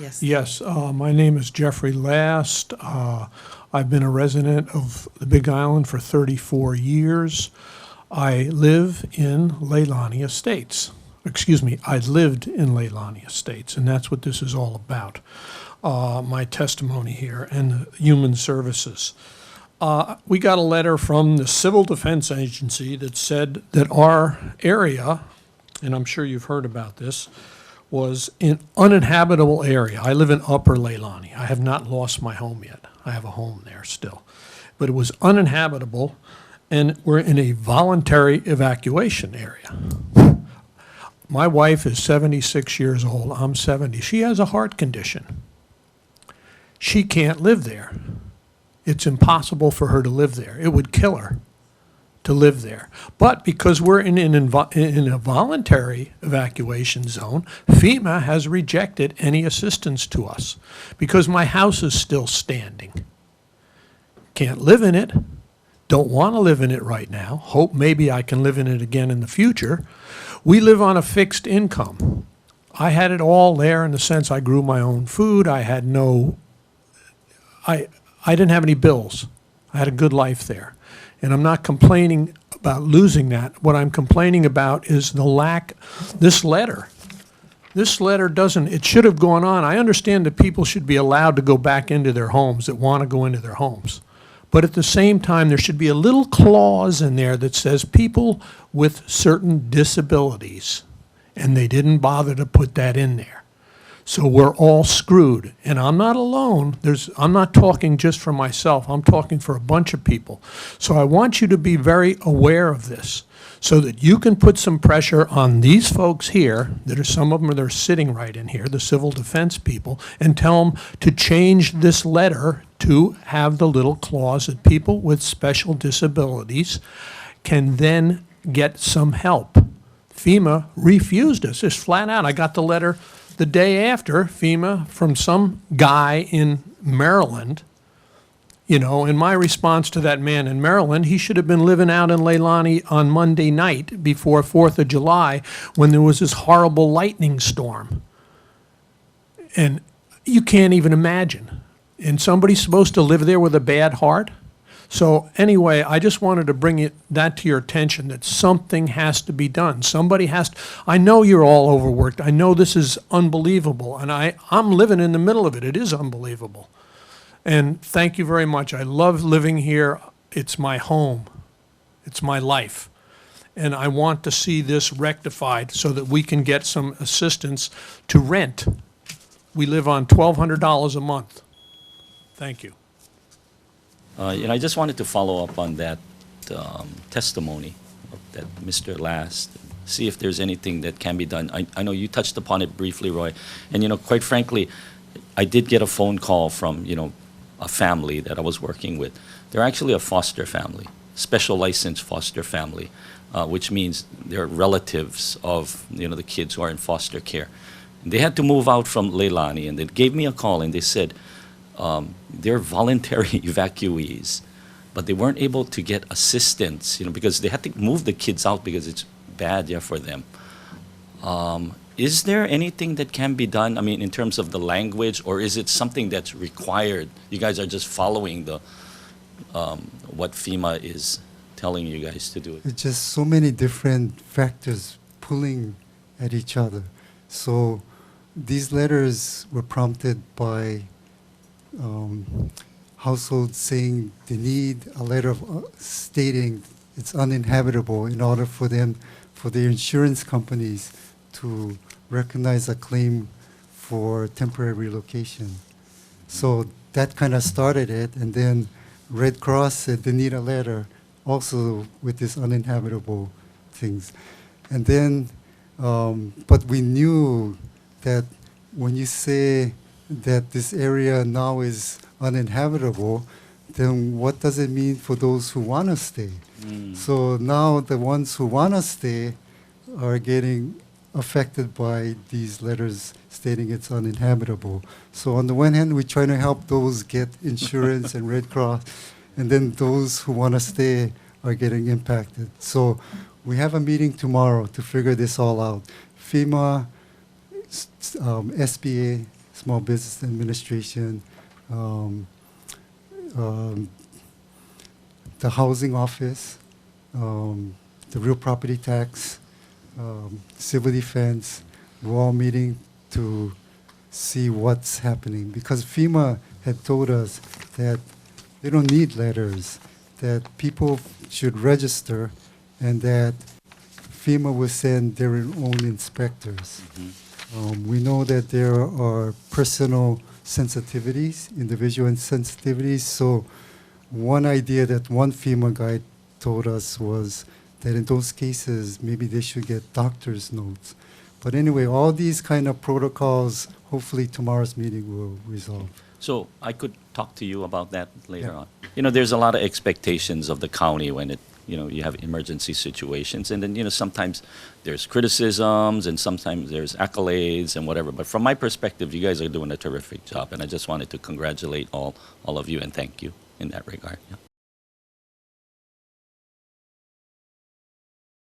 Yes. Yes, my name is Jeffrey Last. I've been a resident of the Big Island for 34 years. I live in Leilani Estates. Excuse me, I lived in Leilani Estates, and that's what this is all about. My testimony here and human services. We got a letter from the Civil Defense Agency that said that our area, and I'm sure you've heard about this, was an uninhabitable area. I live in Upper Leilani. I have not lost my home yet. I have a home there still. But it was uninhabitable, and we're in a voluntary evacuation area. My wife is 76 years old. I'm 70. She has a heart condition. She can't live there. It's impossible for her to live there. It would kill her to live there. But because we're in a voluntary evacuation zone, FEMA has rejected any assistance to us because my house is still standing. Can't live in it. Don't want to live in it right now. Hope maybe I can live in it again in the future. We live on a fixed income. I had it all there in the sense I grew my own food. I had I didn't have any bills. I had a good life there. And I'm not complaining about losing that. What I'm complaining about is the lack, this letter. This letter doesn't, it should have gone on. I understand that people should be allowed to go back into their homes that want to go into their homes. But at the same time, there should be a little clause in there that says people with certain disabilities, and they didn't bother to put that in there. So we're all screwed, and I'm not alone. I'm not talking just for myself. I'm talking for a bunch of people. So I want you to be very aware of this so that you can put some pressure on these folks here, that are some of them that are sitting right in here, the civil defense people, and tell them to change this letter to have the little clause that people with special disabilities can then get some help. FEMA refused us, just flat out. I got the letter the day after, FEMA, from some guy in Maryland, you know, and my response to that man in Maryland, he should have been living out in Leilani on Monday night before 4th of July when there was this horrible lightning storm. And you can't even imagine. And somebody's supposed to live there with a bad heart? So anyway, I just wanted to bring that to your attention, that something has to be done. Somebody has to, I know you're all overworked. I know this is unbelievable, and I'm living in the middle of it. It is unbelievable. And thank you very much. I love living here. It's my home. It's my life. And I want to see this rectified so that we can get some assistance to rent. We live on $1,200 a month. Thank you. I just wanted to follow up on that testimony of that Mr. Last, see if there's anything that can be done. I know you touched upon it briefly, Roy, and quite frankly, I did get a phone call from a family that I was working with. They're actually a foster family, special licensed foster family, which means they're relatives of the kids who are in foster care. They had to move out from Leilani, and they gave me a call and they said, they're voluntary evacuees, but they weren't able to get assistance, because they had to move the kids out because it's bad, for them. Is there anything that can be done, in terms of the language, or is it something that's required? You guys are just following the what FEMA is telling you guys to do. It's just so many different factors pulling at each other. So these letters were prompted by households saying they need a letter of stating it's uninhabitable in order for their insurance companies to recognize a claim for temporary relocation. So that kind of started it, and then Red Cross said they need a letter also with this uninhabitable things. And then, but we knew that when you say that this area now is uninhabitable, then what does it mean for those who want to stay? So now the ones who want to stay are getting affected by these letters stating it's uninhabitable. So on the one hand, we're trying to help those get insurance and Red Cross, and then those who want to stay are getting impacted. So we have a meeting tomorrow to figure this all out. FEMA, SBA, Small Business Administration, the housing office, the real property tax, civil defense. We're all meeting to see what's happening, because FEMA had told us that they don't need letters, that people should register, and that FEMA will send their own inspectors. We know that there are personal sensitivities, individual sensitivities, so one idea that one FEMA guy told us was that in those cases, maybe they should get doctor's notes. But anyway, all these kind of protocols, hopefully tomorrow's meeting will resolve. So I could talk to you about that later Yeah. on. You know, there's a lot of expectations of the county when you have emergency situations, and then, sometimes there's criticisms and sometimes there's accolades and whatever. But from my perspective, you guys are doing a terrific job, and I just wanted to congratulate all of you and thank you in that regard. Yeah.